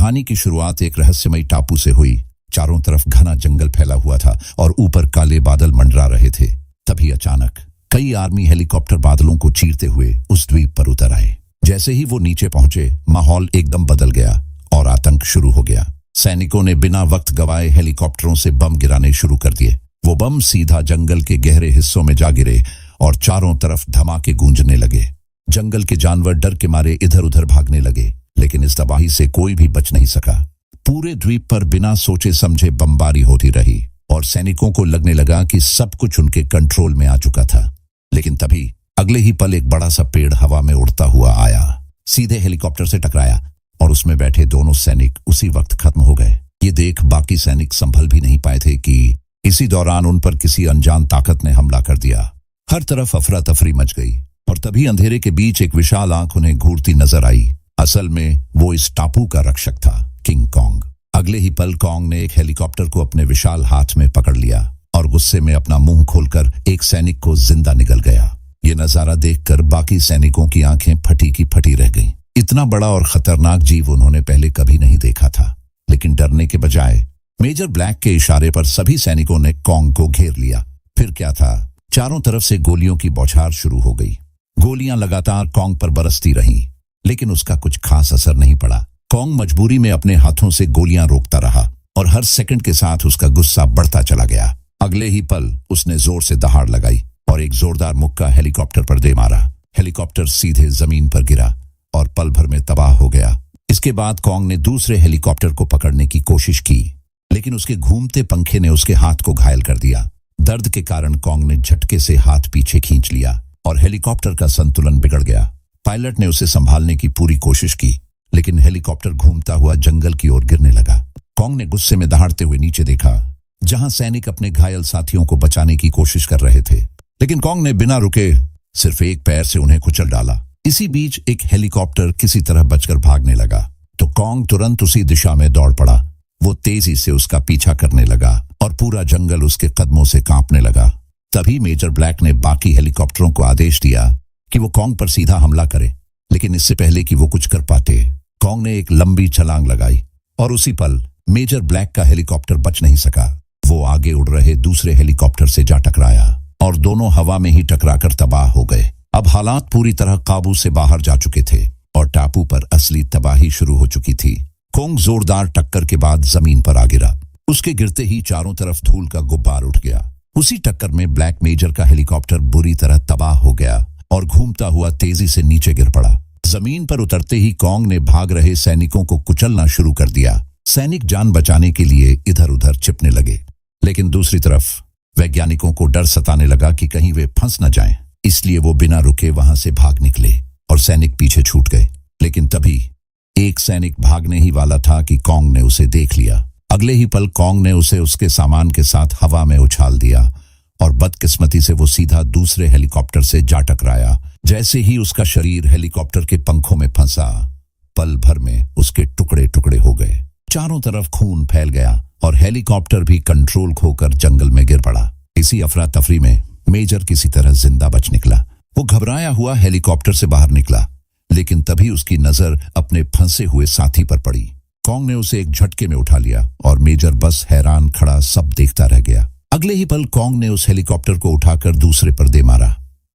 कहानी की शुरुआत एक रहस्यमयी टापू से हुई। चारों तरफ घना जंगल फैला हुआ था और ऊपर काले बादल मंडरा रहे थे। तभी अचानक कई आर्मी हेलीकॉप्टर बादलों को चीरते हुए उस द्वीप पर उतर आए। जैसे ही वो नीचे पहुंचे, माहौल एकदम बदल गया और आतंक शुरू हो गया। सैनिकों ने बिना वक्त गवाए हेलीकॉप्टरों से बम गिराने शुरू कर दिए। वो बम सीधा जंगल के गहरे हिस्सों में जा गिरे और चारों तरफ धमाके गूंजने लगे। जंगल के जानवर डर के मारे इधर उधर भागने लगे, लेकिन इस तबाही से कोई भी बच नहीं सका। पूरे द्वीप पर बिना सोचे समझे बमबारी होती रही और सैनिकों को लगने लगा कि सब कुछ उनके कंट्रोल में आ चुका था। लेकिन तभी अगले ही पल एक बड़ा सा पेड़ हवा में उड़ता हुआ आया, सीधे हेलीकॉप्टर से टकराया और उसमें बैठे दोनों सैनिक उसी वक्त खत्म हो गए। ये देख बाकी सैनिक संभल भी नहीं पाए थे कि इसी दौरान उन पर किसी अनजान ताकत ने हमला कर दिया। हर तरफ अफरा तफरी मच गई और तभी अंधेरे के बीच एक विशाल आंख उन्हें घूरती नजर आई। असल में वो इस टापू का रक्षक था, किंग कॉन्ग। अगले ही पल कॉन्ग ने एक हेलीकॉप्टर को अपने विशाल हाथ में पकड़ लिया और गुस्से में अपना मुंह खोलकर एक सैनिक को जिंदा निगल गया। ये नजारा देखकर बाकी सैनिकों की आंखें फटी की फटी रह गईं। इतना बड़ा और खतरनाक जीव उन्होंने पहले कभी नहीं देखा था। लेकिन डरने के बजाय मेजर ब्लैक के इशारे पर सभी सैनिकों ने कॉन्ग को घेर लिया। फिर क्या था, चारों तरफ से गोलियों की बौछार शुरू हो गई। गोलियां लगातार कॉन्ग पर बरसती रहीं, लेकिन उसका कुछ खास असर नहीं पड़ा। कॉन्ग मजबूरी में अपने हाथों से गोलियां रोकता रहा और हर सेकंड के साथ उसका गुस्सा बढ़ता चला गया। अगले ही पल उसने जोर से दहाड़ लगाई और एक जोरदार मुक्का हेलीकॉप्टर पर दे मारा। हेलीकॉप्टर सीधे जमीन पर गिरा और पल भर में तबाह हो गया। इसके बाद कॉन्ग ने दूसरे हेलीकॉप्टर को पकड़ने की कोशिश की, लेकिन उसके घूमते पंखे ने उसके हाथ को घायल कर दिया। दर्द के कारण कॉन्ग ने झटके से हाथ पीछे खींच लिया और हेलीकॉप्टर का संतुलन बिगड़ गया। पायलट ने उसे संभालने की पूरी कोशिश की, लेकिन हेलीकॉप्टर घूमता हुआ जंगल की ओर गिरने लगा। कॉन्ग ने गुस्से में दहाड़ते हुए नीचे देखा, जहां सैनिक अपने घायल साथियों को बचाने की कोशिश कर रहे थे। लेकिन कॉन्ग ने बिना रुके सिर्फ एक पैर से उन्हें कुचल डाला। इसी बीच एक हेलीकॉप्टर किसी तरह बचकर भागने लगा तो कॉन्ग तुरंत उसी दिशा में दौड़ पड़ा। वो तेजी से उसका पीछा करने लगा और पूरा जंगल उसके कदमों से कांपने लगा। तभी मेजर ब्लैक ने बाकी हेलीकॉप्टरों को आदेश दिया कि वो कॉन्ग पर सीधा हमला करे। लेकिन इससे पहले कि वो कुछ कर पाते, कॉन्ग ने एक लंबी छलांग लगाई और उसी पल मेजर ब्लैक का हेलीकॉप्टर बच नहीं सका। वो आगे उड़ रहे दूसरे हेलीकॉप्टर से जा टकराया और दोनों हवा में ही टकराकर तबाह हो गए। अब हालात पूरी तरह काबू से बाहर जा चुके थे और टापू पर असली तबाही शुरू हो चुकी थी। कॉन्ग जोरदार टक्कर के बाद जमीन पर आ गिरा। उसके गिरते ही चारों तरफ धूल का गुब्बार उठ गया। उसी टक्कर में ब्लैक मेजर का हेलीकॉप्टर बुरी तरह तबाह हो गया और घूमता हुआ तेजी से नीचे गिर पड़ा। जमीन पर उतरते ही कॉन्ग ने भाग रहे सैनिकों को कुचलना शुरू कर दिया। सैनिक जान बचाने के लिए इधर उधर छिपने लगे, लेकिन दूसरी तरफ वैज्ञानिकों को डर सताने लगा कि कहीं वे फंस न जाएं। इसलिए वो बिना रुके वहां से भाग निकले और सैनिक पीछे छूट गए। लेकिन तभी एक सैनिक भागने ही वाला था कि कॉन्ग ने उसे देख लिया। अगले ही पल कॉन्ग ने उसे उसके सामान के साथ हवा में उछाल दिया और बदकिस्मती से वो सीधा दूसरे हेलीकॉप्टर से जा टकराया। जैसे ही उसका शरीर हेलीकॉप्टर के पंखों में फंसा, पल भर में उसके टुकड़े टुकड़े हो गए। चारों तरफ खून फैल गया और हेलीकॉप्टर भी कंट्रोल खोकर जंगल में गिर पड़ा। इसी अफरा तफरी में मेजर किसी तरह जिंदा बच निकला। वो घबराया हुआ हेलीकॉप्टर से बाहर निकला, लेकिन तभी उसकी नजर अपने फंसे हुए साथी पर पड़ी। कॉन्ग ने उसे एक झटके में उठा लिया और मेजर बस हैरान खड़ा सब देखता रह गया। अगले ही पल कॉन्ग ने उस हेलीकॉप्टर को उठाकर दूसरे पर दे मारा।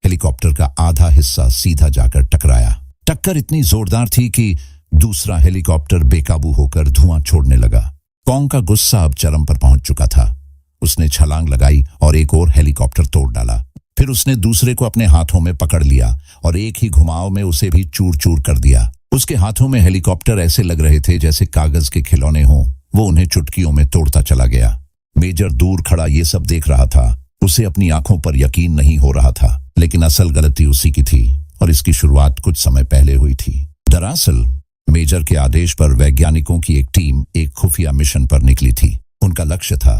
हेलीकॉप्टर का आधा हिस्सा सीधा जाकर टकराया। टक्कर इतनी जोरदार थी कि दूसरा हेलीकॉप्टर बेकाबू होकर धुआं छोड़ने लगा। कॉन्ग का गुस्सा अब चरम पर पहुंच चुका था। उसने छलांग लगाई और एक और हेलीकॉप्टर तोड़ डाला। फिर उसने दूसरे को अपने हाथों में पकड़ लिया और एक ही घुमाव में उसे भी चूर चूर कर दिया। उसके हाथों में हेलीकॉप्टर ऐसे लग रहे थे जैसे कागज के खिलौने हों। वो उन्हें चुटकियों में तोड़ता चला गया। मेजर दूर खड़ा ये सब देख रहा था। उसे अपनी आंखों पर यकीन नहीं हो रहा था, लेकिन असल गलती उसी की थी और इसकी शुरुआत कुछ समय पहले हुई थी। दरअसल मेजर के आदेश पर वैज्ञानिकों की एक टीम एक खुफिया मिशन पर निकली थी। उनका लक्ष्य था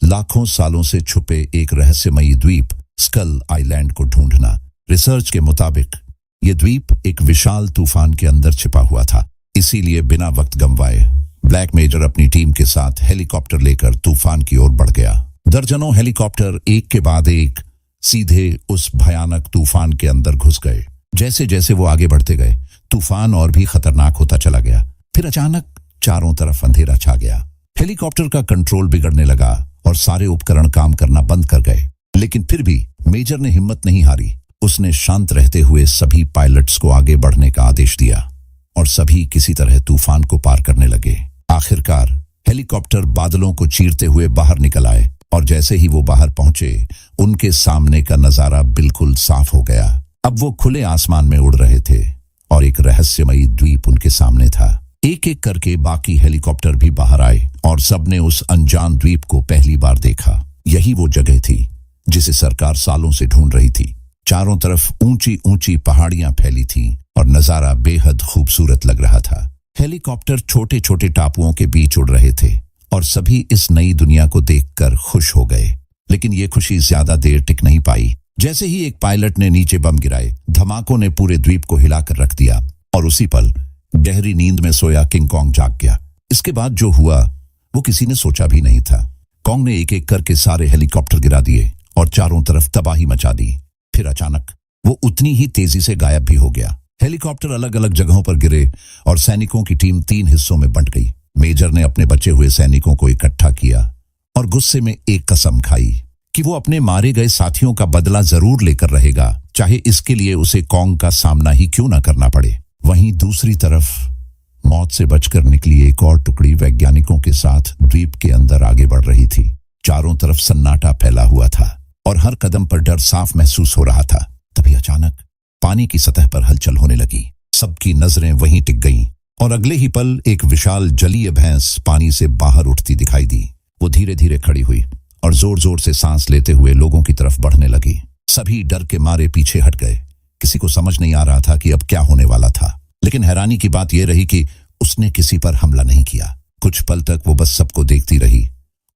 लाखों सालों से छुपे एक रहस्यमयी द्वीप स्कल आइलैंड को ढूंढना। रिसर्च के मुताबिक ये द्वीप एक विशाल तूफान के अंदर छिपा हुआ था। इसीलिए बिना वक्त गंवाए ब्लैक मेजर अपनी टीम के साथ हेलीकॉप्टर लेकर तूफान की ओर बढ़ गया। दर्जनों हेलीकॉप्टर एक के बाद एक सीधे उस भयानक तूफान के अंदर घुस गए। जैसे जैसे वो आगे बढ़ते गए, तूफान और भी खतरनाक होता चला गया। फिर अचानक चारों तरफ अंधेरा छा गया। हेलीकॉप्टर का कंट्रोल बिगड़ने लगा और सारे उपकरण काम करना बंद कर गए। लेकिन फिर भी मेजर ने हिम्मत नहीं हारी। उसने शांत रहते हुए सभी पायलट्स को आगे बढ़ने का आदेश दिया और सभी किसी तरह तूफान को पार करने लगे। आखिरकार हेलीकॉप्टर बादलों को चीरते हुए बाहर निकल आए और जैसे ही वो बाहर पहुंचे, उनके सामने का नजारा बिल्कुल साफ हो गया। अब वो खुले आसमान में उड़ रहे थे और एक रहस्यमयी द्वीप उनके सामने था। एक एक करके बाकी हेलीकॉप्टर भी बाहर आए और सबने उस अनजान द्वीप को पहली बार देखा। यही वो जगह थी जिसे सरकार सालों से ढूंढ रही थी। चारों तरफ ऊंची ऊंची पहाड़ियां फैली थीं और नजारा बेहद खूबसूरत लग रहा था। हेलीकॉप्टर छोटे छोटे टापुओं के बीच उड़ रहे थे और सभी इस नई दुनिया को देखकर खुश हो गए। लेकिन ये खुशी ज्यादा देर टिक नहीं पाई। जैसे ही एक पायलट ने नीचे बम गिराए, धमाकों ने पूरे द्वीप को हिलाकर रख दिया और उसी पल गहरी नींद में सोया किंग कॉन्ग जाग गया। इसके बाद जो हुआ वो किसी ने सोचा भी नहीं था। कॉन्ग ने एक एक करके सारे हेलीकॉप्टर गिरा दिए और चारों तरफ तबाही मचा दी। फिर अचानक वो उतनी ही तेजी से गायब भी हो गया। हेलीकॉप्टर अलग अलग जगहों पर गिरे और सैनिकों की टीम 3 हिस्सों में बंट गई। मेजर ने अपने बचे हुए सैनिकों को इकट्ठा किया और गुस्से में एक कसम खाई कि वो अपने मारे गए साथियों का बदला जरूर लेकर रहेगा, चाहे इसके लिए उसे कॉन्ग का सामना ही क्यों न करना पड़े। वहीं दूसरी तरफ मौत से बचकर निकली एक और टुकड़ी वैज्ञानिकों के साथ द्वीप के अंदर आगे बढ़ रही थी। चारों तरफ सन्नाटा फैला हुआ था और हर कदम पर डर साफ महसूस हो रहा था। तभी अचानक पानी की सतह पर हलचल होने लगी। सबकी नजरें वहीं टिक गईं और अगले ही पल एक विशाल जलीय भैंस पानी से बाहर उठती दिखाई दी। वो धीरे धीरे खड़ी हुई और जोर जोर से सांस लेते हुए लोगों की तरफ बढ़ने लगी। सभी डर के मारे पीछे हट गए। किसी को समझ नहीं आ रहा था कि अब क्या होने वाला था। लेकिन हैरानी की बात यह रही कि उसने किसी पर हमला नहीं किया। कुछ पल तक वो बस सबको देखती रही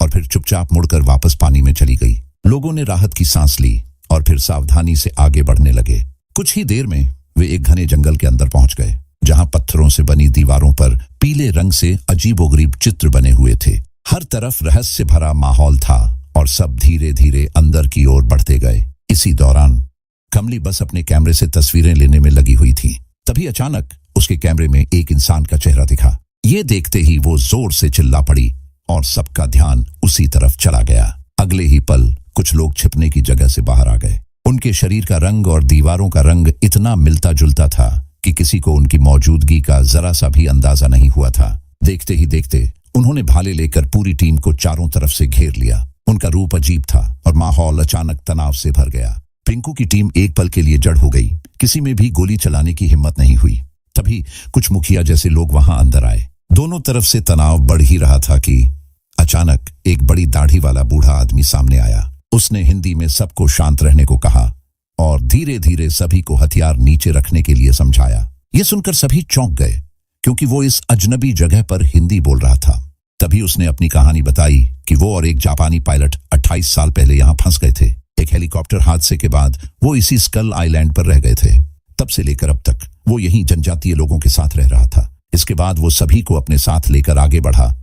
और फिर चुपचाप मुड़कर वापस पानी में चली गई। लोगों ने राहत की सांस ली और फिर सावधानी से आगे बढ़ने लगे। कुछ ही देर में वे एक घने जंगल के अंदर पहुंच गए, जहां पत्थरों से बनी दीवारों पर पीले रंग से अजीबोगरीब चित्र बने हुए थे। हर तरफ रहस्य भरा माहौल था और सब धीरे धीरे अंदर की ओर बढ़ते गए। इसी दौरान कमली बस अपने कैमरे से तस्वीरें लेने में लगी हुई थी। तभी अचानक उसके कैमरे में एक इंसान का चेहरा दिखा। ये देखते ही वो जोर से चिल्ला पड़ी और सबका ध्यान उसी तरफ चला गया। अगले ही पल कुछ लोग छिपने की जगह से बाहर आ गए। उनके शरीर का रंग और दीवारों का रंग इतना मिलता जुलता था कि किसी को उनकी मौजूदगी का जरा सा भी अंदाजा नहीं हुआ था। देखते ही देखते उन्होंने भाले लेकर पूरी टीम को चारों तरफ से घेर लिया। उनका रूप अजीब था और माहौल अचानक तनाव से भर गया। पिंकू की टीम एक पल के लिए जड़ हो गई। किसी में भी गोली चलाने की हिम्मत नहीं हुई। तभी कुछ मुखिया जैसे लोग वहां अंदर आए। दोनों तरफ से तनाव बढ़ ही रहा था कि अचानक एक बड़ी दाढ़ी वाला बूढ़ा आदमी सामने आया। उसने हिंदी में सबको शांत रहने को कहा और धीरे धीरे सभी को हथियार नीचे रखने के लिए समझाया। यह सुनकर सभी चौंक गए क्योंकि वो इस अजनबी जगह पर हिंदी बोल रहा था। तभी उसने अपनी कहानी बताई कि वो और एक जापानी पायलट 28 साल पहले यहां फंस गए थे। एक हेलीकॉप्टर हादसे के बाद वो इसी स्कल आइलैंड पर रह गए थे। तब से लेकर अब तक वो यहीं जनजातीय लोगों के साथ रह रहा था। इसके बाद वो सभी को अपने साथ लेकर आगे बढ़ा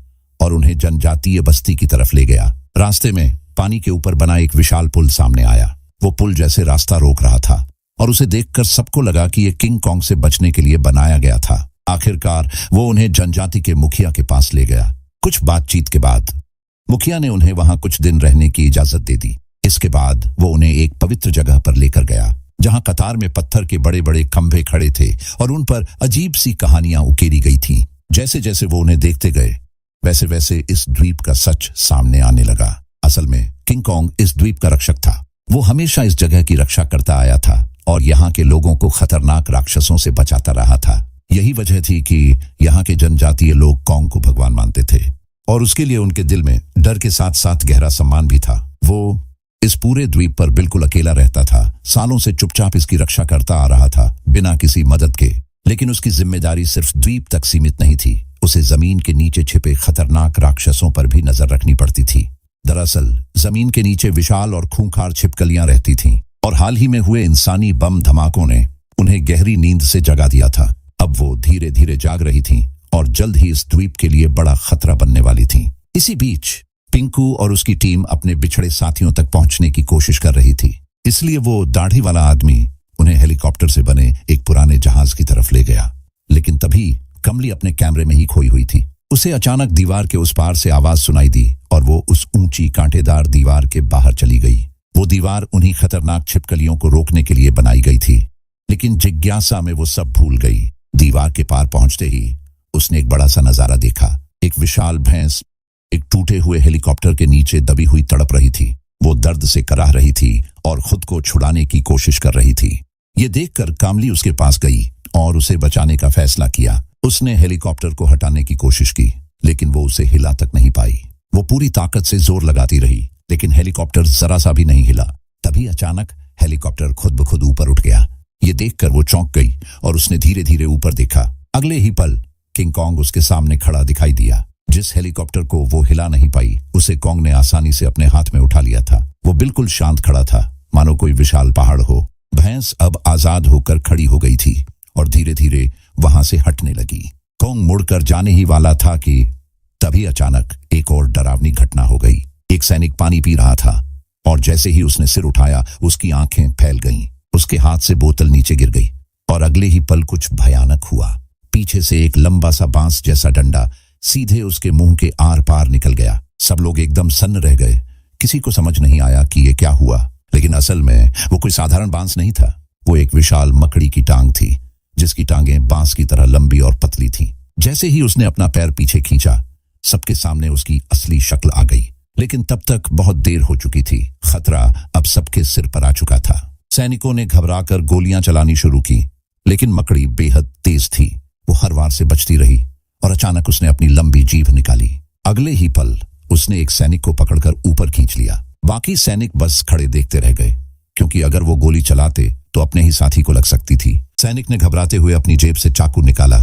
और उन्हें जनजातीय बस्ती की तरफ ले गया। रास्ते में पानी के ऊपर बना एक विशाल पुल सामने आया। वो पुल जैसे रास्ता रोक रहा था और उसे देखकर सबको लगा कि ये किंग कॉन्ग से बचने के लिए बनाया गया था। आखिरकार वो उन्हें जनजाति के मुखिया के पास ले गया। कुछ बातचीत के बाद मुखिया ने उन्हें वहां कुछ दिन रहने की इजाजत दे दी। इसके बाद वो उन्हें एक पवित्र जगह पर लेकर गया, जहां कतार में पत्थर के बड़े बड़े खंभे खड़े थे और उन पर अजीब सी कहानियां उकेरी गई थीं। जैसे जैसे वो उन्हें देखते गए, वैसे वैसे इस द्वीप का सच सामने आने लगा। असल में किंग कॉन्ग इस द्वीप का रक्षक था। वो हमेशा इस जगह की रक्षा करता आया था और यहाँ के लोगों को खतरनाक राक्षसों से बचाता रहा था। यही वजह थी कि यहाँ के जनजातीय लोग कॉन्ग को भगवान मानते थे और उसके लिए उनके दिल में डर के साथ साथ गहरा सम्मान भी था। वो इस पूरे द्वीप पर बिल्कुल अकेला रहता था। सालों से चुपचाप इसकी रक्षा करता आ रहा था, बिना किसी मदद के। लेकिन उसकी जिम्मेदारी सिर्फ द्वीप तक सीमित नहीं थी। उसे जमीन के नीचे छिपे खतरनाक राक्षसों पर भी नजर रखनी पड़ती थी। दरअसल जमीन के नीचे विशाल और खूंखार छिपकलियां रहती थीं और हाल ही में हुए इंसानी बम धमाकों ने उन्हें गहरी नींद से जगा दिया था। अब वो धीरे धीरे जाग रही थीं और जल्द ही इस द्वीप के लिए बड़ा खतरा बनने वाली थीं। इसी बीच पिंकू और उसकी टीम अपने बिछड़े साथियों तक पहुंचने की कोशिश कर रही थी। इसलिए वो दाढ़ी वाला आदमी उन्हें हेलीकॉप्टर से बने एक पुराने जहाज की तरफ ले गया। लेकिन तभी कमली अपने कैमरे में ही खोई हुई थी। उसे अचानक दीवार के उस पार से आवाज सुनाई दी और वो उस ऊंची कांटेदार दीवार के बाहर चली गई। वो दीवार उन्हीं खतरनाक छिपकलियों को रोकने के लिए बनाई गई थी, लेकिन जिज्ञासा में वो सब भूल गई। दीवार के पार पहुंचते ही उसने एक बड़ा सा नजारा देखा। एक विशाल भैंस एक टूटे हुए हेलीकॉप्टर के नीचे दबी हुई तड़प रही थी। वो दर्द से कराह रही थी और खुद को छुड़ाने की कोशिश कर रही थी। ये देखकर कामली उसके पास गई और उसे बचाने का फैसला किया। उसने हेलीकॉप्टर को हटाने की कोशिश की, लेकिन वो उसे हिला तक नहीं पाई। वो पूरी ताकत से जोर लगाती रही, लेकिन हेलीकॉप्टर जरा सा भी नहीं हिला। तभी अचानक हेलीकॉप्टर खुद ब खुद ऊपर उठ गया। ये देखकर वो चौंक गई और उसने धीरे धीरे ऊपर देखा। अगले ही पल किंग कॉन्ग उसके सामने खड़ा दिखाई दिया। जिस हेलीकॉप्टर को वो हिला नहीं पाई, उसे कॉन्ग ने आसानी से अपने हाथ में उठा लिया था। वो बिल्कुल शांत खड़ा था, मानो कोई विशाल पहाड़ हो। भैंस अब आजाद होकर खड़ी हो गई थी और धीरे धीरे वहां से हटने लगी। कॉन्ग मुड़कर जाने ही वाला था कि तभी अचानक एक और डरावनी घटना हो गई। एक सैनिक पानी पी रहा था और जैसे ही उसने सिर उठाया, उसकी आंखें फैल गईं। उसके हाथ से बोतल नीचे गिर गई और अगले ही पल कुछ भयानक हुआ। पीछे से एक लंबा सा बांस जैसा डंडा सीधे उसके मुंह के आर पार निकल गया। सब लोग एकदम सन्न रह गए। किसी को समझ नहीं आया कि ये क्या हुआ, लेकिन असल में वो कोई साधारण बांस नहीं था। वो एक विशाल मकड़ी की टांग थी, जिसकी टांगें बांस की तरह लंबी और पतली थी। जैसे ही उसने अपना पैर पीछे खींचा, सबके सामने उसकी असली शक्ल आ गई। लेकिन तब तक बहुत देर हो चुकी थी। खतरा अब सबके सिर पर आ चुका था। सैनिकों ने घबराकर गोलियां चलानी शुरू की, लेकिन मकड़ी बेहद तेज थी। वो हर वार से बचती रही और अचानक उसने अपनी लंबी जीभ निकाली। अगले ही पल उसने एक सैनिक को पकड़कर ऊपर खींच लिया। बाकी सैनिक बस खड़े देखते रह गए, क्योंकि अगर वो गोली चलाते तो अपने ही साथी को लग सकती थी। सैनिक ने घबराते हुए अपनी जेब से चाकू निकाला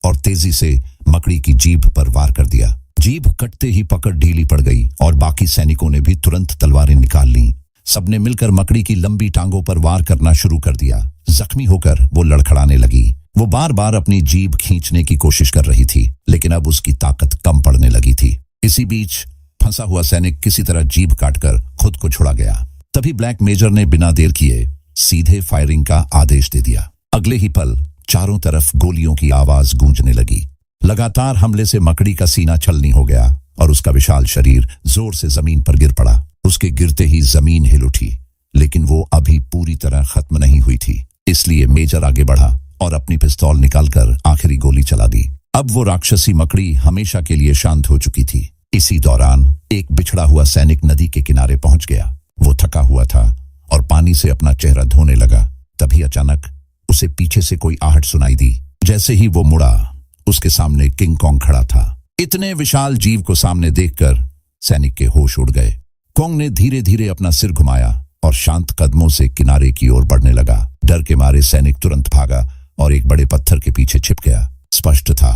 और तेजी से मकड़ी की जीभ पर वार कर दिया। जीभ कटते ही पकड़ ढीली पड़ गई और बाकी सैनिकों ने भी तुरंत तलवारें निकाल लीं। सबने मिलकर मकड़ी की लंबी टांगों पर वार करना शुरू कर दिया। जख्मी होकर वो लड़खड़ाने लगी। वो बार बार अपनी जीभ खींचने की कोशिश कर रही थी, लेकिन अब उसकी ताकत कम पड़ने लगी थी। इसी बीच फंसा हुआ सैनिक किसी तरह जीभ काटकर खुद को छुड़ा गया। तभी ब्लैक मेजर ने बिना देर किए सीधे फायरिंग का आदेश दे दिया। अगले ही पल चारों तरफ गोलियों की आवाज गूंजने लगी। लगातार हमले से मकड़ी का सीना छलनी हो गया और उसका विशाल शरीर जोर से जमीन पर गिर पड़ा। उसके गिरते ही जमीन हिल उठी, लेकिन वो अभी पूरी तरह खत्म नहीं हुई थी। इसलिए मेजर आगे बढ़ा और अपनी पिस्तौल निकालकर आखिरी गोली चला दी। अब वो राक्षसी मकड़ी हमेशा के लिए शांत हो चुकी थी। इसी दौरान एक बिछड़ा हुआ सैनिक नदी के किनारे पहुंच गया। वो थका हुआ था और पानी से अपना चेहरा धोने लगा। तभी अचानक उसे पीछे से कोई आहट सुनाई दी। जैसे ही वो मुड़ा, उसके सामने किंग कॉन्ग खड़ा था। इतने विशाल जीव को सामने देखकर सैनिक के होश उड़ गए। कॉन्ग ने धीरे धीरे अपना सिर घुमाया और शांत कदमों से किनारे की ओर बढ़ने लगा। डर के मारे सैनिक तुरंत भागा और एक बड़े पत्थर के पीछे छिप गया। स्पष्ट था,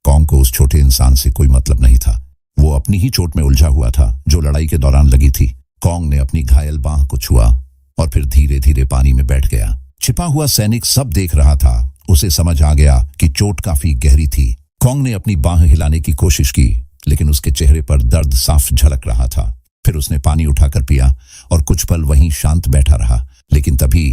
कॉन्ग को उस छोटे इंसान से कोई मतलब नहीं था। वो अपनी ही चोट में उलझा हुआ था जो लड़ाई के दौरान लगी थी। कॉन्ग ने अपनी घायल बांह को छुआ और फिर धीरे धीरे पानी में बैठ गया। छिपा हुआ सैनिक सब देख रहा था। उसे समझ आ गया कि चोट काफी गहरी थी। कॉन्ग ने अपनी बांह हिलाने की कोशिश की, लेकिन उसके चेहरे पर दर्द साफ झलक रहा था। फिर उसने पानी उठाकर पिया और कुछ पल वहीं शांत बैठा रहा। लेकिन तभी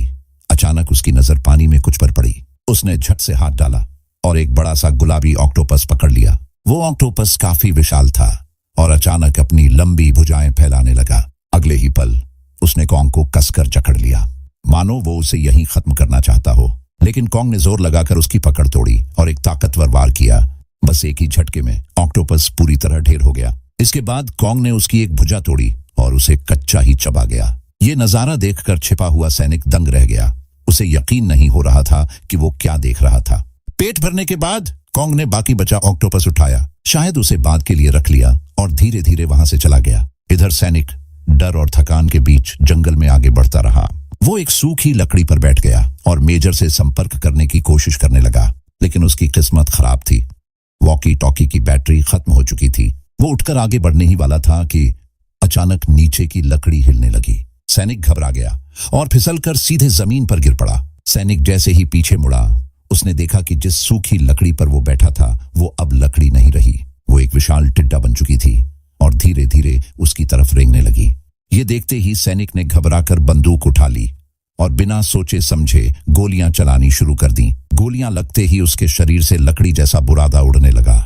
अचानक उसकी नजर पानी में कुछ पर पड़ी। उसने झट से हाथ डाला और एक बड़ा सा गुलाबी ऑक्टोपस पकड़ लिया। वो ऑक्टोपस काफी विशाल था और अचानक अपनी लंबी भुजाएं फैलाने लगा। अगले ही पल उसने कॉन्ग को कसकर जकड़ लिया, मानो वो उसे यहीं खत्म करना चाहता हो। लेकिन कॉन्ग ने जोर लगाकर उसकी पकड़ तोड़ी और एक ताकतवर वार किया। बस एक ही झटके में ऑक्टोपस पूरी तरह ढेर हो गया। इसके बाद कॉन्ग ने उसकी एक भुजा तोड़ी और उसे कच्चा ही चबा गया। ये नजारा देखकर छिपा हुआ सैनिक दंग रह गया। उसे यकीन नहीं हो रहा था कि वो क्या देख रहा था। पेट भरने के बाद कॉन्ग ने बाकी बचा ऑक्टोपस उठाया, शायद उसे बाद के लिए रख लिया और धीरे धीरे वहां से चला गया। इधर सैनिक डर और थकान के बीच जंगल में आगे बढ़ता रहा। वो एक सूखी लकड़ी पर बैठ गया और मेजर से संपर्क करने की कोशिश करने लगा, लेकिन उसकी किस्मत खराब थी। वॉकी टॉकी की बैटरी खत्म हो चुकी थी। वो उठकर आगे बढ़ने ही वाला था कि अचानक नीचे की लकड़ी हिलने लगी। सैनिक घबरा गया और फिसलकर सीधे जमीन पर गिर पड़ा। सैनिक जैसे ही पीछे मुड़ा, उसने देखा कि जिस सूखी लकड़ी पर वो बैठा था वो अब लकड़ी नहीं रही। वो एक विशाल टिड्डा बन चुकी थी और धीरे धीरे उसकी तरफ रेंगने लगी। ये देखते ही सैनिक ने घबराकर बंदूक उठा ली और बिना सोचे समझे गोलियां चलानी शुरू कर दी। गोलियां लगते ही उसके शरीर से लकड़ी जैसा बुरादा उड़ने लगा।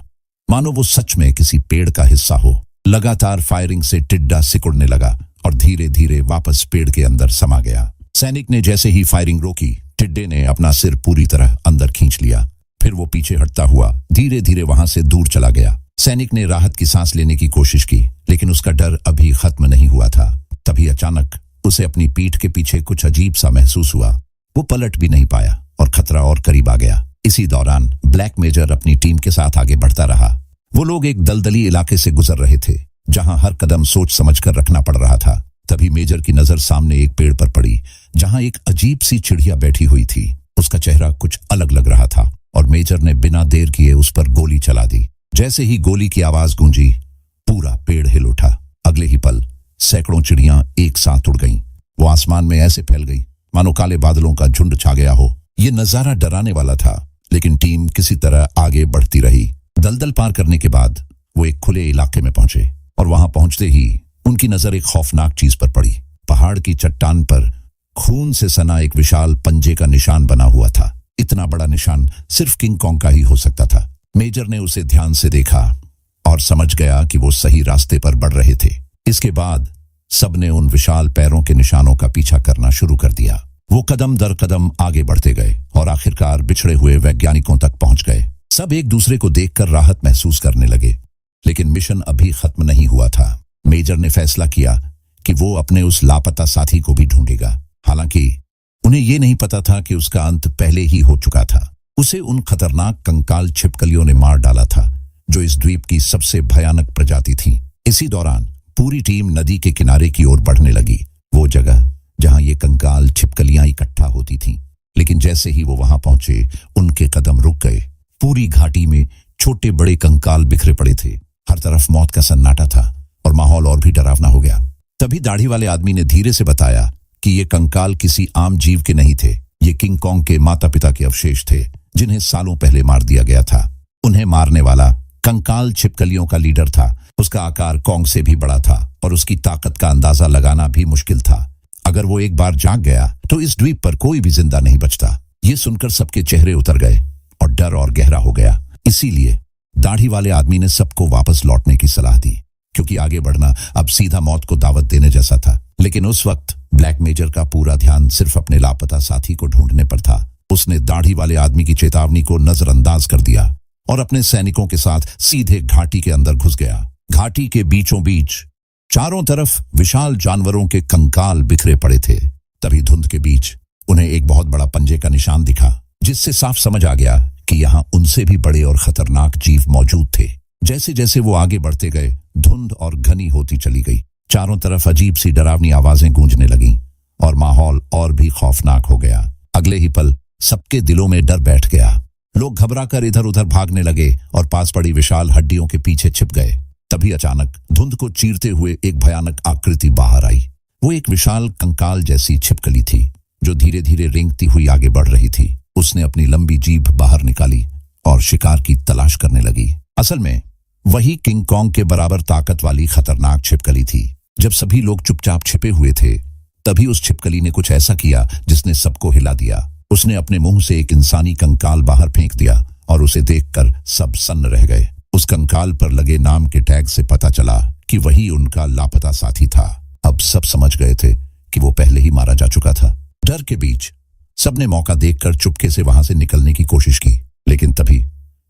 मानो वो सच में किसी पेड़ का हिस्सा हो। लगातार फायरिंग से टिड्डा सिकुड़ने लगा और धीरे धीरे वापस पेड़ के अंदर समा गया। सैनिक ने जैसे ही फायरिंग रोकी, टिड्डे ने अपना सिर पूरी तरह अंदर खींच लिया। फिर वो पीछे हटता हुआ धीरे धीरे वहां से दूर चला गया। सैनिक ने राहत की सांस लेने की कोशिश की, लेकिन उसका डर अभी खत्म नहीं हुआ था। तभी अचानक उसे अपनी पीठ के पीछे कुछ अजीब सा महसूस हुआ। वो पलट भी नहीं पाया और खतरा और करीब आ गया। इसी दौरान ब्लैक मेजर अपनी टीम के साथ आगे बढ़ता रहा। वो लोग एक दलदली इलाके से गुजर रहे थे, जहां हर कदम सोच समझकर रखना पड़ रहा था। तभी मेजर की नजर सामने एक पेड़ पर पड़ी, जहां एक अजीब सी चिड़िया बैठी हुई थी। उसका चेहरा कुछ अलग लग रहा था और मेजर ने बिना देर किए उस पर गोली चला दी। जैसे ही गोली की आवाज गूंजी, पूरा पेड़ हिल उठा। अगले ही पल सैकड़ों चिड़ियां एक साथ उड़ गईं। वो आसमान में ऐसे फैल गई मानो काले बादलों का झुंड छा गया हो। ये नजारा डराने वाला था, लेकिन टीम किसी तरह आगे बढ़ती रही। दलदल पार करने के बाद वो एक खुले इलाके में पहुंचे और वहां पहुंचते ही उनकी नजर एक खौफनाक चीज पर पड़ी। पहाड़ की चट्टान पर खून से सना एक विशाल पंजे का निशान बना हुआ था। इतना बड़ा निशान सिर्फ किंग कॉन्ग का ही हो सकता था। मेजर ने उसे ध्यान से देखा और समझ गया कि वो सही रास्ते पर बढ़ रहे थे। इसके बाद सबने उन विशाल पैरों के निशानों का पीछा करना शुरू कर दिया। वो कदम दर कदम आगे बढ़ते गए और आखिरकार बिछड़े हुए वैज्ञानिकों तक पहुंच गए। सब एक दूसरे को देखकर राहत महसूस करने लगे, लेकिन मिशन अभी खत्म नहीं हुआ था। मेजर ने फैसला किया कि वो अपने उस लापता साथी को भी ढूंढेगा। हालांकि उन्हें ये नहीं पता था कि उसका अंत पहले ही हो चुका था। उसे उन खतरनाक कंकाल छिपकलियों ने मार डाला था, जो इस द्वीप की सबसे भयानक प्रजाति थी। इसी दौरान पूरी टीम नदी के किनारे की ओर बढ़ने लगी, वो जगह जहां ये कंकाल छिपकलियां इकट्ठा होती थीं। लेकिन जैसे ही वो वहां पहुंचे, उनके कदम रुक गए। पूरी घाटी में छोटे बड़े कंकाल बिखरे पड़े थे। हर तरफ मौत का सन्नाटा था और माहौल और भी डरावना हो गया। तभी दाढ़ी वाले आदमी ने धीरे से बताया कि ये कंकाल किसी आम जीव के नहीं थे। ये किंग कॉन्ग के माता पिता के अवशेष थे, जिन्हें सालों पहले मार दिया गया था। उन्हें मारने वाला कंकाल छिपकलियों का लीडर था। उसका आकार कॉन्ग से भी बड़ा था और उसकी ताकत का अंदाजा लगाना भी मुश्किल था। अगर वो एक बार जाग गया तो इस द्वीप पर कोई भी जिंदा नहीं बचता। ये सुनकर सबके चेहरे उतर गए और डर और गहरा हो गया। इसीलिए दाढ़ी वाले आदमी ने सबको वापस लौटने की सलाह दी, क्योंकि आगे बढ़ना अब सीधा मौत को दावत देने जैसा था। लेकिन उस वक्त ब्लैक मेजर का पूरा ध्यान सिर्फ अपने लापता साथी को ढूंढने पर था। उसने दाढ़ी वाले आदमी की चेतावनी को नजरअंदाज कर दिया और अपने सैनिकों के साथ सीधे घाटी के अंदर घुस गया। घाटी के बीचों बीच चारों तरफ विशाल जानवरों के कंकाल बिखरे पड़े थे। तभी धुंध के बीच उन्हें एक बहुत बड़ा पंजे का निशान दिखा, जिससे साफ समझ आ गया कि यहाँ उनसे भी बड़े और खतरनाक जीव मौजूद थे। जैसे जैसे वो आगे बढ़ते गए, धुंध और घनी होती चली गई। चारों तरफ अजीब सी डरावनी आवाजें गूंजने लगीं और माहौल और भी खौफनाक हो गया। अगले ही पल सबके दिलों में डर बैठ गया। लोग घबराकर इधर उधर भागने लगे और पास पड़ी विशाल हड्डियों के पीछे छिप गए। तभी अचानक धुंध को चीरते हुए एक भयानक आकृति बाहर आई। वो एक विशाल कंकाल जैसी छिपकली थी, जो धीरे धीरे रेंगती हुई आगे बढ़ रही थी। उसने अपनी लंबी जीभ बाहर निकाली और शिकार की तलाश करने लगी। असल में वही किंग कॉन्ग के बराबर ताकत वाली खतरनाक छिपकली थी। जब सभी लोग चुपचाप छिपे हुए थे, तभी उस छिपकली ने कुछ ऐसा किया जिसने सबको हिला दिया। उसने अपने मुंह से एक इंसानी कंकाल बाहर फेंक दिया और उसे देखकर सब सन्न रह गए। उस कंकाल पर लगे नाम के टैग से पता चला कि वही उनका लापता साथी था। अब सब समझ गए थे कि वो पहले ही मारा जा चुका था। डर के बीच सबने मौका देखकर चुपके से वहां से निकलने की कोशिश की, लेकिन तभी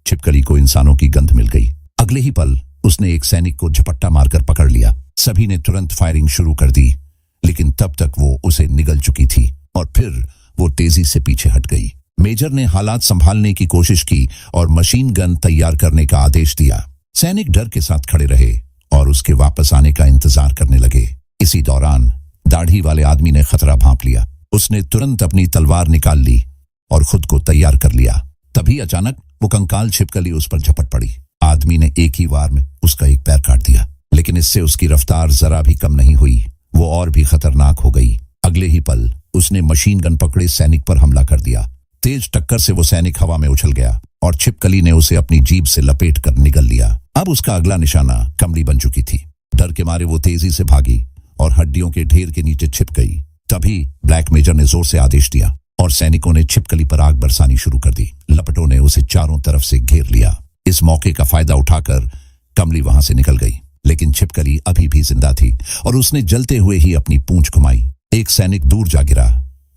छिपकली को इंसानों की गंध मिल गई। अगले ही पल उसने एक सैनिक को झपट्टा मारकर पकड़ लिया। सभी ने तुरंत फायरिंग शुरू कर दी, लेकिन तब तक वो उसे निगल चुकी थी और फिर वो तेजी से पीछे हट गई। मेजर ने हालात संभालने की कोशिश की और मशीन गन तैयार करने का आदेश दिया। सैनिक डर के साथ खड़े रहे और उसके वापस आने का इंतजार करने लगे। इसी दौरान दाढ़ी वाले आदमी ने खतरा भांप लिया। उसने तुरंत अपनी तलवार निकाल ली और खुद को तैयार कर लिया। तभी अचानक वो कंकाल छिपकली उस पर झपट पड़ी। आदमी ने एक ही वार में उसका एक पैर काट दिया, लेकिन इससे उसकी रफ्तार जरा भी कम नहीं हुई। वो और भी खतरनाक हो गई। अगले ही पल उसने मशीन गन पकड़े सैनिक पर हमला कर दिया। तेज टक्कर से वो सैनिक हवा में उछल गया और छिपकली ने उसे अपनी जीभ से लपेट कर निगल लिया। अब उसका अगला निशाना कमली बन चुकी थी। डर के मारे वो तेजी से भागी और हड्डियों के ढेर के नीचे छिप गई। तभी ब्लैक मेजर ने जोर से आदेश दिया और सैनिकों ने छिपकली पर आग बरसानी शुरू कर दी। लपटों ने उसे चारों तरफ से घेर लिया। इस मौके का फायदा उठाकर कमली वहां से निकल गई, लेकिन छिपकली अभी भी जिंदा थी और उसने जलते हुए ही अपनी पूंछ घुमाई। एक सैनिक दूर जा गिरा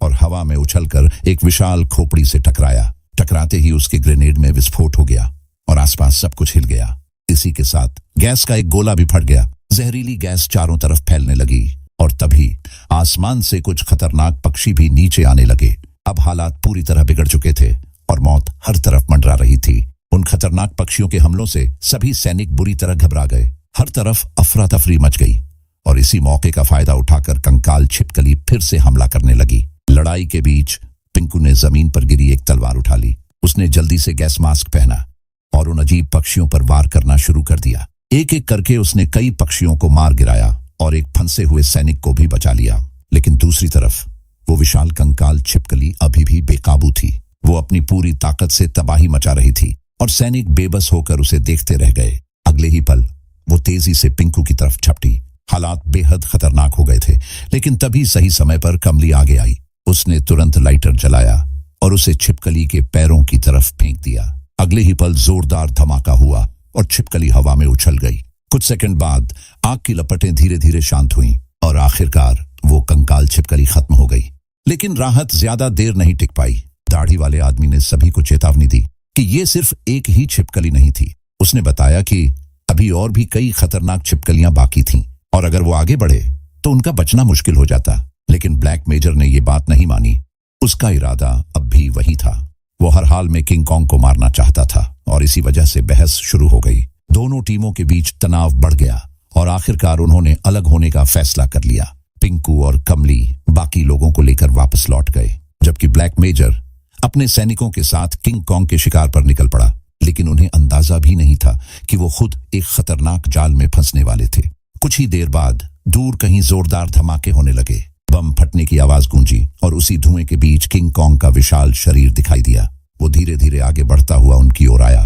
और हवा में उछलकर एक विशाल खोपड़ी से टकराया। टकराते ही उसके ग्रेनेड में विस्फोट हो गया और आसपास सब कुछ हिल गया। इसी के साथ गैस का एक गोला भी फट गया। जहरीली गैस चारों तरफ फैलने लगी और तभी आसमान से कुछ खतरनाक पक्षी भी नीचे आने लगे। अब हालात पूरी तरह बिगड़ चुके थे और मौत हर तरफ मंडरा रही थी। उन खतरनाक पक्षियों के हमलों से सभी सैनिक बुरी तरह घबरा गए। हर तरफ अफरा तफरी मच गई और इसी मौके का फायदा उठाकर कंकाल छिपकली फिर से हमला करने लगी। लड़ाई के बीच पिंकू ने जमीन पर गिरी एक तलवार उठा ली। उसने जल्दी से गैस मास्क पहना और उन अजीब पक्षियों पर वार करना शुरू कर दिया। एक एक करके उसने कई पक्षियों को मार गिराया और एक फंसे हुए सैनिक को भी बचा लिया। लेकिन दूसरी तरफ वो विशाल कंकाल छिपकली अभी भी बेकाबू थी। वो अपनी पूरी ताकत से तबाही मचा रही थी और सैनिक बेबस होकर उसे देखते रह गए। अगले ही पल वो तेजी से पिंकू की तरफ झपटी। हालात बेहद खतरनाक हो गए थे, लेकिन तभी सही समय पर कमली आगे आई। उसने तुरंत लाइटर जलाया और उसे छिपकली के पैरों की तरफ फेंक दिया। अगले ही पल जोरदार धमाका हुआ और छिपकली हवा में उछल गई। कुछ सेकंड बाद आग की लपटें धीरे धीरे शांत हुईं और आखिरकार वो कंकाल छिपकली खत्म हो गई। लेकिन राहत ज्यादा देर नहीं टिक पाई। दाढ़ी वाले आदमी ने सभी को चेतावनी दी कि ये सिर्फ एक ही छिपकली नहीं थी। उसने बताया कि अभी और भी कई खतरनाक छिपकलियां बाकी थीं और अगर वो आगे बढ़े तो उनका बचना मुश्किल हो जाता। लेकिन ब्लैक मेजर ने ये बात नहीं मानी। उसका इरादा अब भी वही था। वो हर हाल में किंग कॉन्ग को मारना चाहता था और इसी वजह से बहस शुरू हो गई। दोनों टीमों के बीच तनाव बढ़ गया और आखिरकार उन्होंने अलग होने का फैसला कर लिया। पिंकू और कमली बाकी लोगों को लेकर वापस लौट गए, जबकि ब्लैक मेजर अपने सैनिकों के साथ किंग कॉन्ग के शिकार पर निकल पड़ा। लेकिन उन्हें अंदाजा भी नहीं था कि वो खुद एक खतरनाक जाल में फंसने वाले थे। कुछ ही देर बाद दूर कहीं जोरदार धमाके होने लगे। बम फटने की आवाज गूंजी और उसी धुएं के बीच किंग कॉन्ग का विशाल शरीर दिखाई दिया। वो धीरे धीरे आगे बढ़ता हुआ उनकी ओर आया।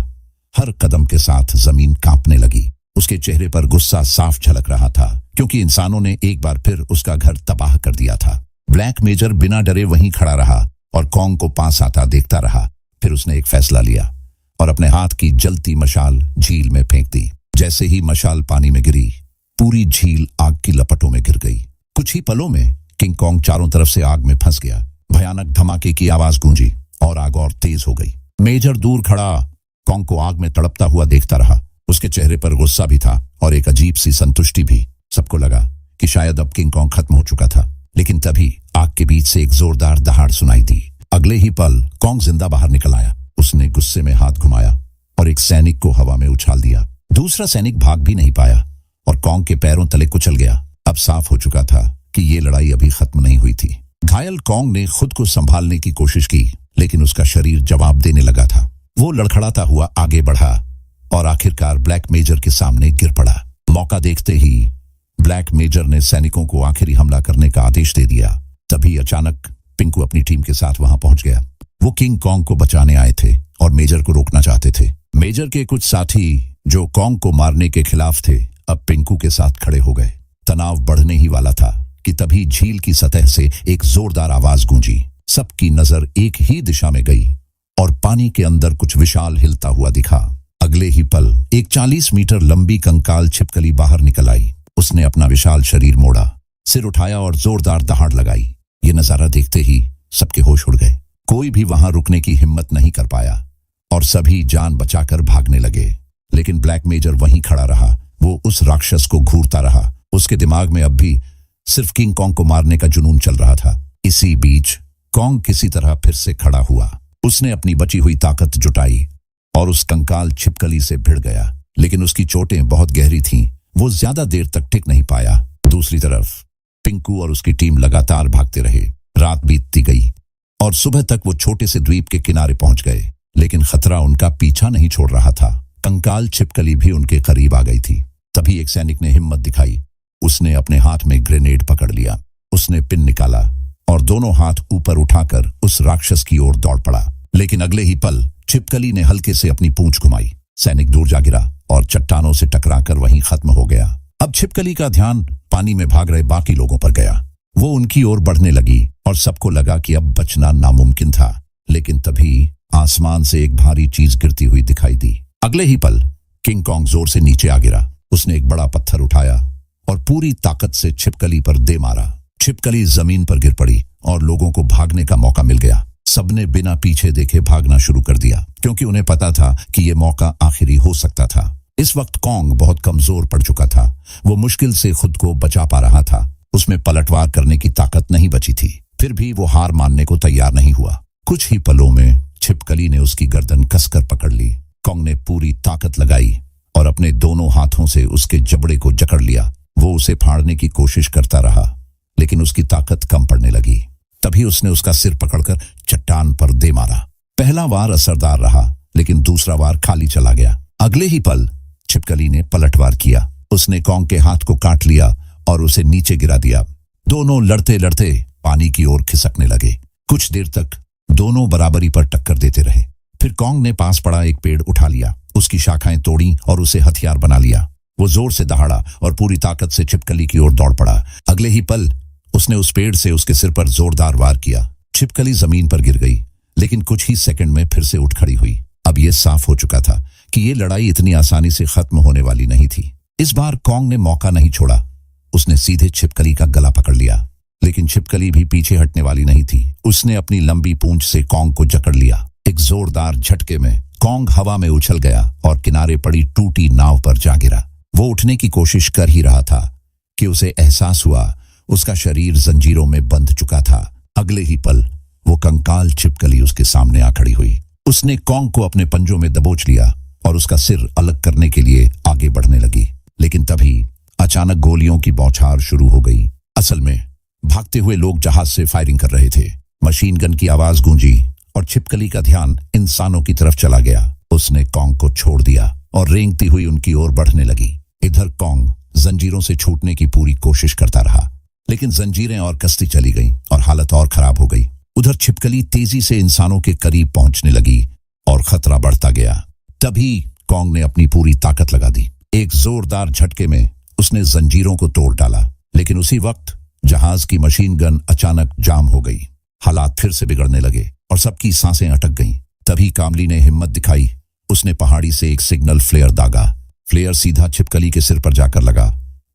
हर कदम के साथ जमीन कांपने लगी। उसके चेहरे पर गुस्सा साफ झलक रहा था, क्योंकि इंसानों ने एक बार फिर उसका घर तबाह कर दिया था। ब्लैक मेजर बिना डरे वहीं खड़ा रहा और कॉन्ग को पास आता देखता रहा। फिर उसने एक फैसला लिया और अपने हाथ की जलती मशाल झील में फेंक दी। जैसे ही मशाल पानी में गिरी, पूरी झील आग की लपटों में गिर गई। कुछ ही पलों में किंग कॉन्ग चारों तरफ से आग में फंस गया। भयानक धमाके की आवाज गूंजी और आग और तेज हो गई। मेजर दूर खड़ा कॉन्ग को आग में तड़पता हुआ देखता रहा। उसके चेहरे पर गुस्सा भी था और एक अजीब सी संतुष्टि भी। सबको लगा कि शायद अब किंग कॉन्ग खत्म हो चुका था, लेकिन तभी आग के बीच से एक जोरदार दहाड़ सुनाई दी। अगले ही पल कॉन्ग जिंदा बाहर निकल आया। उसने गुस्से में हाथ घुमाया और एक सैनिक को हवा में उछाल दिया। दूसरा सैनिक भाग भी नहीं पाया और कॉन्ग के पैरों तले कुचल गया। अब साफ हो चुका था कि ये लड़ाई अभी खत्म नहीं हुई थी। घायल कॉन्ग ने खुद को संभालने की कोशिश की, लेकिन उसका शरीर जवाब देने लगा था। वो लड़खड़ाता हुआ आगे बढ़ा और आखिरकार ब्लैक मेजर के सामने गिर पड़ा। मौका देखते ही ब्लैक मेजर ने सैनिकों को आखिरी हमला करने का आदेश दे दिया। तभी अचानक पिंकू अपनी टीम के साथ वहां पहुंच गया। वो किंग कॉन्ग को बचाने आए थे और मेजर को रोकना चाहते थे। मेजर के कुछ साथी जो कॉन्ग को मारने के खिलाफ थे, अब पिंकू के साथ खड़े हो गए। तनाव बढ़ने ही वाला था कि तभी झील की सतह से एक जोरदार आवाज गूंजी। सबकी नजर एक ही दिशा में गई और पानी के अंदर कुछ विशाल हिलता हुआ दिखा। अगले ही पल एक 40 मीटर लंबी कंकाल छिपकली बाहर निकल आई। उसने अपना विशाल शरीर मोड़ा, सिर उठाया और जोरदार दहाड़ लगाई। ये नजारा देखते ही सबके होश उड़ गए। कोई भी वहां रुकने की हिम्मत नहीं कर पाया और सभी जान बचाकर भागने लगे। लेकिन ब्लैक मेजर वहीं खड़ा रहा। वो उस राक्षस को घूरता रहा। उसके दिमाग में अब भी सिर्फ किंग कॉन्ग को मारने का जुनून चल रहा था। इसी बीच कॉन्ग किसी तरह फिर से खड़ा हुआ। उसने अपनी बची हुई ताकत जुटाई और उस कंकाल छिपकली से भिड़ गया। लेकिन उसकी चोटें बहुत गहरी थीं। वो ज्यादा देर तक टिक नहीं पाया। दूसरी तरफ पिंकू और उसकी टीम लगातार भागते रहे। रात बीतती गई और सुबह तक वो छोटे से द्वीप के किनारे पहुंच गए। लेकिन खतरा उनका पीछा नहीं छोड़ रहा था। कंकाल छिपकली भी उनके करीब आ गई थी। तभी एक सैनिक ने हिम्मत दिखाई। उसने अपने हाथ में ग्रेनेड पकड़ लिया। उसने पिन निकाला और दोनों हाथ ऊपर उठाकर उस राक्षस की ओर दौड़ पड़ा। लेकिन अगले ही पल छिपकली ने हल्के से अपनी पूंछ घुमाई। सैनिक दूर जा गिरा और चट्टानों से टकराकर वहीं खत्म हो गया। अब छिपकली का ध्यान पानी में भाग रहे बाकी लोगों पर गया। वो उनकी ओर बढ़ने लगी और सबको लगा कि अब बचना नामुमकिन था। लेकिन तभी आसमान से एक भारी चीज गिरती हुई दिखाई दी। अगले ही पल किंग कॉन्ग जोर से नीचे आ गिरा। उसने एक बड़ा पत्थर उठाया और पूरी ताकत से छिपकली पर दे मारा। छिपकली जमीन पर गिर पड़ी और लोगों को भागने का मौका मिल गया। सबने बिना पीछे देखे भागना शुरू कर दिया क्योंकि उन्हें पता था कि यह मौका आखिरी हो सकता था। इस वक्त कॉन्ग बहुत कमजोर पड़ चुका था। वो मुश्किल से खुद को बचा पा रहा था। उसमें पलटवार करने की ताकत नहीं बची थी। फिर भी वो हार मानने को तैयार नहीं हुआ। कुछ ही पलों में छिपकली ने उसकी गर्दन कसकर पकड़ ली। कॉन्ग ने पूरी ताकत लगाई और अपने दोनों हाथों से उसके जबड़े को जकड़ लिया। वो उसे फाड़ने की कोशिश करता रहा लेकिन उसकी ताकत कम पड़ने लगी। तभी उसने उसका सिर पकड़कर चट्टान पर दे मारा। पहला वार असरदार रहा लेकिन दूसरा वार खाली चला गया। अगले ही पल छिपकली ने पलटवार किया। उसने कॉन्ग के हाथ को काट लिया और उसे नीचे गिरा दिया। दोनों लड़ते लड़ते पानी की ओर खिसकने लगे। कुछ देर तक दोनों बराबरी पर टक्कर देते रहे। फिर कॉन्ग ने पास पड़ा एक पेड़ उठा लिया, उसकी शाखाएं तोड़ी और उसे हथियार बना लिया। वो जोर से दहाड़ा और पूरी ताकत से छिपकली की ओर दौड़ पड़ा। अगले ही पल उसने उस पेड़ से उसके सिर पर जोरदार वार किया। छिपकली जमीन पर गिर गई लेकिन कुछ ही सेकंड में फिर से उठ खड़ी हुई। अब यह साफ हो चुका था कि यह लड़ाई इतनी आसानी से खत्म होने वाली नहीं थी। इस बार कॉन्ग ने मौका नहीं छोड़ा। उसने सीधे छिपकली का गला पकड़ लिया लेकिन छिपकली भी पीछे हटने वाली नहीं थी। उसने अपनी लंबी पूंछ से कॉन्ग को जकड़ लिया। एक जोरदार झटके में कॉन्ग हवा में उछल गया और किनारे पड़ी टूटी नाव पर जा गिरा। वो उठने की कोशिश कर ही रहा था कि उसे एहसास हुआ उसका शरीर जंजीरों में बंध चुका था। अगले ही पल वो कंकाल छिपकली उसके सामने आ खड़ी हुई। उसने कॉन्ग को अपने पंजों में दबोच लिया और उसका सिर अलग करने के लिए आगे बढ़ने लगी। लेकिन तभी अचानक गोलियों की बौछार शुरू हो गई। असल में भागते हुए लोग जहाज से फायरिंग कर रहे थे। मशीन गन की आवाज गूंजी और छिपकली का ध्यान इंसानों की तरफ चला गया। उसने कॉन्ग को छोड़ दिया और रेंगती हुई उनकी ओर बढ़ने लगी। इधर कॉन्ग जंजीरों से छूटने की पूरी कोशिश करता रहा लेकिन जंजीरें और कसती चली गईं और हालत और खराब हो गई। उधर छिपकली तेजी से इंसानों के करीब पहुंचने लगी और खतरा बढ़ता गया। तभी कॉन्ग ने अपनी पूरी ताकत लगा दी। एक जोरदार झटके में उसने जंजीरों को तोड़ डाला लेकिन उसी वक्त जहाज की मशीन गन अचानक जाम हो गई। हालात फिर से बिगड़ने लगे और सबकी सांसें अटक गईं। तभी कामली ने हिम्मत दिखाई। उसने पहाड़ी से एक सिग्नल फ्लेयर दागा। फ्लेयर सीधा छिपकली के सिर पर जाकर लगा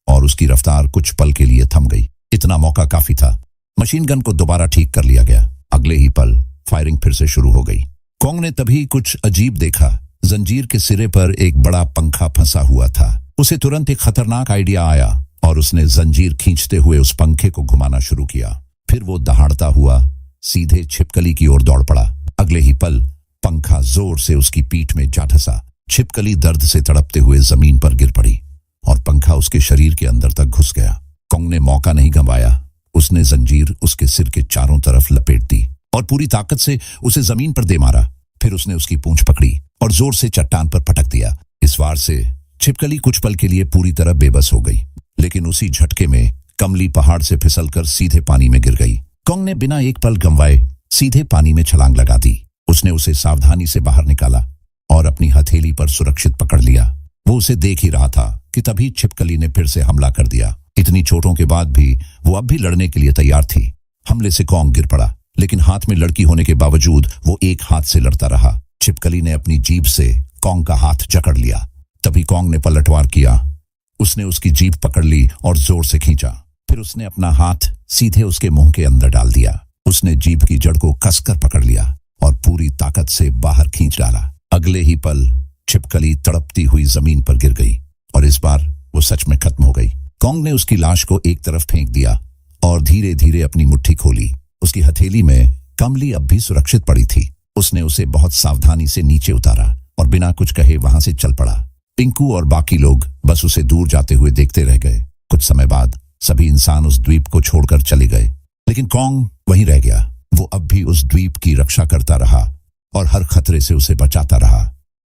और उसकी रफ्तार कुछ पल के लिए थम गई। इतना मौका काफी था। मशीन गन को दोबारा ठीक कर लिया गया। अगले ही पल फायरिंग फिर से शुरू हो गई। कॉन्ग ने तभी कुछ अजीब देखा। जंजीर के सिरे पर एक बड़ा पंखा फंसा हुआ था। उसे तुरंत एक खतरनाक आइडिया आया और उसने जंजीर खींचते हुए उस पंखे को घुमाना शुरू किया। फिर वो दहाड़ता हुआ सीधे छिपकली की ओर दौड़ पड़ा। अगले ही पल पंखा जोर से उसकी पीठ में जा धंसा। छिपकली दर्द से तड़पते हुए जमीन पर गिर पड़ी और पंखा उसके शरीर के अंदर तक घुस गया। कॉन्ग ने मौका नहीं गंवाया। उसने जंजीर उसके सिर के चारों तरफ लपेट दी और पूरी ताकत से उसे जमीन पर दे मारा। फिर उसने उसकी पूंछ पकड़ी और जोर से चट्टान पर पटक दिया। इस वार से छिपकली कुछ पल के लिए पूरी तरह बेबस हो गई लेकिन उसी झटके में कमली पहाड़ से फिसलकर सीधे पानी में गिर गई। कॉन्ग ने बिना एक पल गंवाए सीधे पानी में छलांग लगा दी। उसने उसे सावधानी से बाहर निकाला और अपनी हथेली पर सुरक्षित पकड़ लिया। वो उसे देख ही रहा था कि तभी छिपकली ने फिर से हमला कर दिया। इतनी चोटों के बाद भी वो अब भी लड़ने के लिए तैयार थी। हमले से कॉन्ग गिर पड़ा लेकिन हाथ में लड़की होने के बावजूद वो एक हाथ से लड़ता रहा। छिपकली ने अपनी जीभ से कॉन्ग का हाथ जकड़ लिया। तभी कॉन्ग ने पलटवार किया। उसने उसकी जीभ पकड़ ली और जोर से खींचा। फिर उसने अपना हाथ सीधे उसके मुंह के अंदर डाल दिया। उसने जीभ की जड़ को कसकर पकड़ लिया और पूरी ताकत से बाहर खींच डाला। अगले ही पल छिपकली तड़पती हुई जमीन पर गिर गई और इस बार वो सच में खत्म हो गई। कॉन्ग ने उसकी लाश को एक तरफ फेंक दिया और धीरे धीरे अपनी मुट्ठी खोली। उसकी हथेली में कमली अब भी सुरक्षित पड़ी थी। उसने उसे बहुत सावधानी से नीचे उतारा और बिना कुछ कहे वहां से चल पड़ा। पिंकू और बाकी लोग बस उसे दूर जाते हुए देखते रह गए। कुछ समय बाद सभी इंसान उस द्वीप को छोड़कर चले गए लेकिन कॉन्ग वहीं रह गया। वो अब भी उस द्वीप की रक्षा करता रहा और हर खतरे से उसे बचाता रहा।